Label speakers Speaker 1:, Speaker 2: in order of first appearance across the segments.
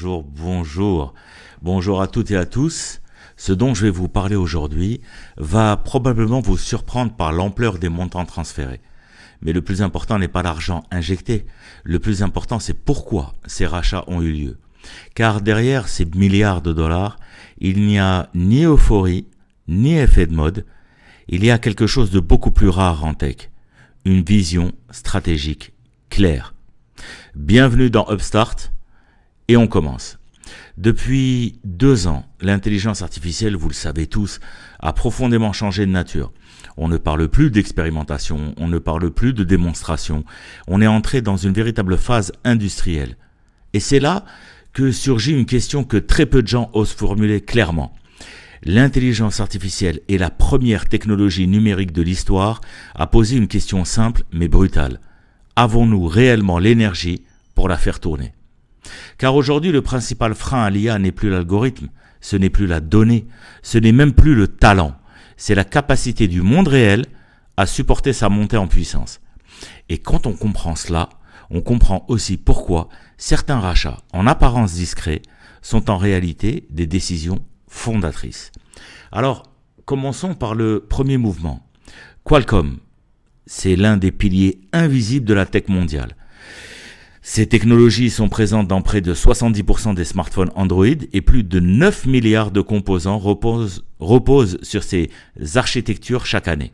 Speaker 1: bonjour. Bonjour à toutes et à tous. Ce dont je vais vous parler aujourd'hui va probablement vous surprendre par l'ampleur des montants transférés. Mais le plus important n'est pas l'argent injecté. Le plus important, c'est pourquoi ces rachats ont eu lieu. Car derrière ces milliards de dollars, il n'y a ni euphorie, ni effet de mode. Il y a quelque chose de beaucoup plus rare en tech. Une vision stratégique claire. Bienvenue dans Upstart et on commence. Depuis 2 ans, l'intelligence artificielle, vous le savez tous, a profondément changé de nature. On ne parle plus d'expérimentation, on ne parle plus de démonstration. On est entré dans une véritable phase industrielle. Et c'est là que surgit une question que très peu de gens osent formuler clairement. L'intelligence artificielle est la première technologie numérique de l'histoire à poser une question simple mais brutale. Avons-nous réellement l'énergie pour la faire tourner ? Car aujourd'hui, le principal frein à l'IA n'est plus l'algorithme, ce n'est plus la donnée, ce n'est même plus le talent. C'est la capacité du monde réel à supporter sa montée en puissance. Et quand on comprend cela, on comprend aussi pourquoi certains rachats, en apparence discrets, sont en réalité des décisions fondatrices. Alors, commençons par le premier mouvement. Qualcomm, c'est l'un des piliers invisibles de la tech mondiale. Ces technologies sont présentes dans près de 70% des smartphones Android et plus de 9 milliards de composants reposent sur ces architectures chaque année.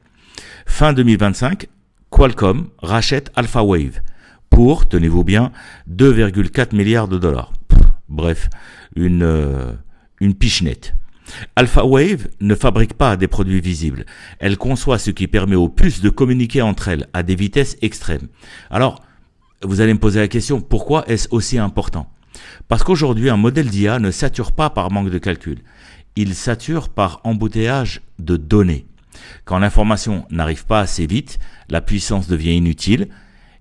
Speaker 1: Fin 2025, Qualcomm rachète Alphawave pour, tenez-vous bien, 2,4 milliards de dollars. Bref, une pichenette. Alphawave ne fabrique pas des produits visibles. Elle conçoit ce qui permet aux puces de communiquer entre elles à des vitesses extrêmes. Alors, vous allez me poser la question, pourquoi est-ce aussi important ? Parce qu'aujourd'hui, un modèle d'IA ne sature pas par manque de calcul. Il sature par embouteillage de données. Quand l'information n'arrive pas assez vite, la puissance devient inutile.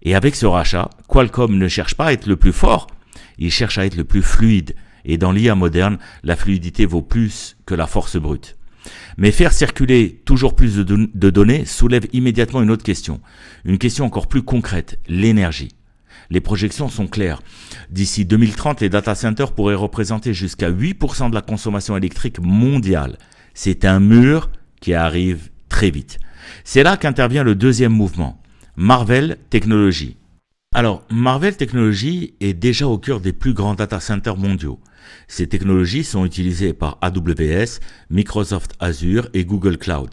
Speaker 1: Et avec ce rachat, Qualcomm ne cherche pas à être le plus fort, il cherche à être le plus fluide. Et dans l'IA moderne, la fluidité vaut plus que la force brute. Mais faire circuler toujours plus de données soulève immédiatement une autre question. Une question encore plus concrète, l'énergie. Les projections sont claires. D'ici 2030, les data centers pourraient représenter jusqu'à 8% de la consommation électrique mondiale. C'est un mur qui arrive très vite. C'est là qu'intervient le deuxième mouvement, Marvell Technology. Alors, Marvell Technology est déjà au cœur des plus grands data centers mondiaux. Ces technologies sont utilisées par AWS, Microsoft Azure et Google Cloud.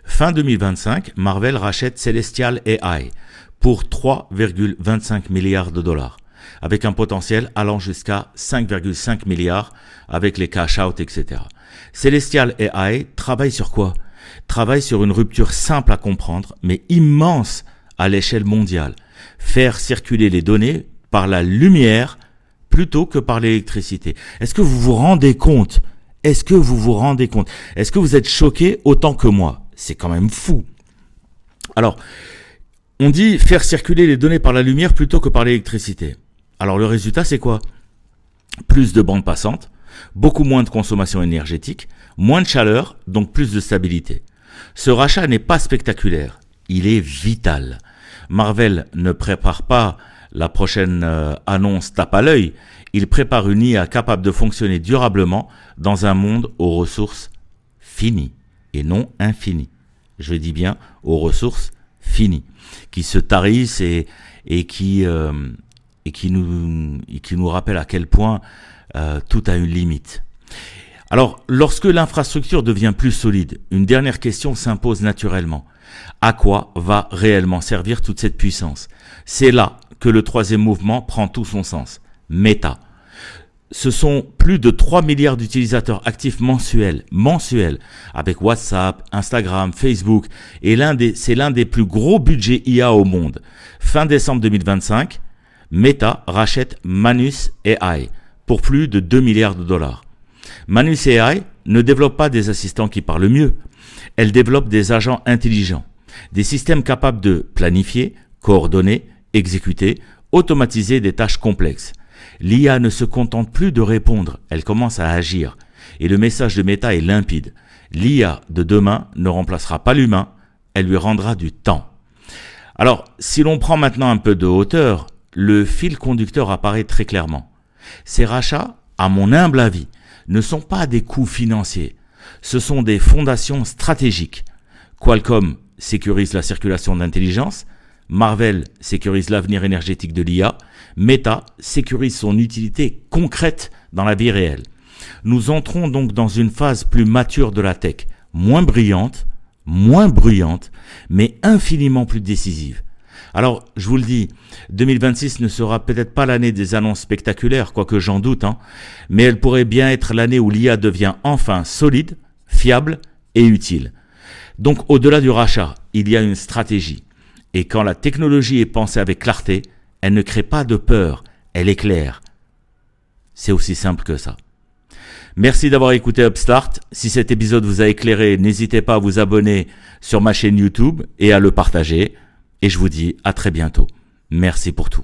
Speaker 1: Fin 2025, Marvell rachète Celestial AI pour 3,25 milliards de dollars, avec un potentiel allant jusqu'à 5,5 milliards avec les cash-out, etc. Celestial AI travaille sur quoi ? Travaille sur une rupture simple à comprendre, mais immense à l'échelle mondiale. Faire circuler les données par la lumière plutôt que par l'électricité. Est-ce que vous vous rendez compte ? Est-ce que vous êtes choqué autant que moi ? C'est quand même fou. Alors, on dit faire circuler les données par la lumière plutôt que par l'électricité. Alors le résultat, c'est quoi ? Plus de bandes passantes, beaucoup moins de consommation énergétique, moins de chaleur, donc plus de stabilité. Ce rachat n'est pas spectaculaire, il est vital. Marvell ne prépare pas la prochaine annonce tape à l'œil, il prépare une IA capable de fonctionner durablement dans un monde aux ressources finies et non infinies. Je dis bien aux ressources finies, qui se tarissent et qui nous rappellent à quel point tout a une limite. Alors, lorsque l'infrastructure devient plus solide, une dernière question s'impose naturellement. À quoi va réellement servir toute cette puissance ? C'est là que le troisième mouvement prend tout son sens. Meta. Ce sont plus de 3 milliards d'utilisateurs actifs mensuels, avec WhatsApp, Instagram, Facebook, et c'est l'un des plus gros budgets IA au monde. Fin décembre 2025, Meta rachète Manus AI pour plus de 2 milliards de dollars. Manus AI ne développe pas des assistants qui parlent mieux. Elle développe des agents intelligents, des systèmes capables de planifier, coordonner, exécuter, automatiser des tâches complexes. L'IA ne se contente plus de répondre, elle commence à agir. Et le message de Meta est limpide. L'IA de demain ne remplacera pas l'humain, elle lui rendra du temps. Alors, si l'on prend maintenant un peu de hauteur, le fil conducteur apparaît très clairement. Ces rachats à mon humble avis, ne sont pas des coûts financiers. Ce sont des fondations stratégiques. Qualcomm sécurise la circulation d'intelligence, Marvell sécurise l'avenir énergétique de l'IA, Meta sécurise son utilité concrète dans la vie réelle. Nous entrons donc dans une phase plus mature de la tech, moins brillante, moins bruyante, mais infiniment plus décisive. Alors, je vous le dis, 2026 ne sera peut-être pas l'année des annonces spectaculaires, quoique j'en doute, mais elle pourrait bien être l'année où l'IA devient enfin solide, fiable et utile. Donc, au-delà du rachat, il y a une stratégie. Et quand la technologie est pensée avec clarté, elle ne crée pas de peur, elle éclaire. C'est aussi simple que ça. Merci d'avoir écouté Upstart. Si cet épisode vous a éclairé, n'hésitez pas à vous abonner sur ma chaîne YouTube et à le partager. Et je vous dis à très bientôt. Merci pour tout.